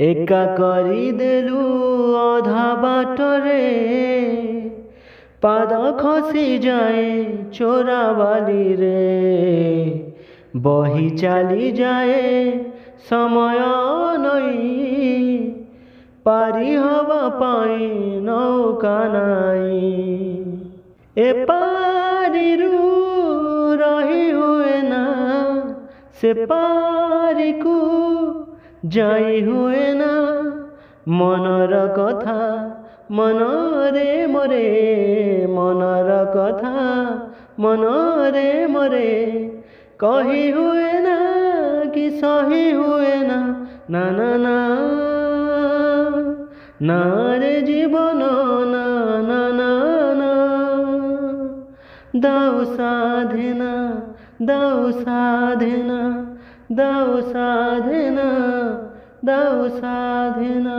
एका କରିଦେଲୁ ଅଧା ବାଟରେ ପାଦ ଖସି ଯାଏ ଚୋରା ବାଲିରେ ବହି ଚାଲି ଯାଏ ସମୟ ନଈ ପାରି ହବା ପାଇଁ ନୌକା ନାଇଁ ଏ ପାରିରୁ ରହି ହୁଏ ନା ସେ ପାରିକୁ ଯାଇ ହୁଏ ନା ମନର କଥା ମନରେ ମୋରେ ମନର କଥା ମନରେ ମୋରେ କହି ହୁଏ ନା କି ସହି ହୁଏ ନା ନା ନା ନା ନା रे জীবন না না না না দাও সাধনা দাও সাধনা দাও সাধনা দাও সাধনা।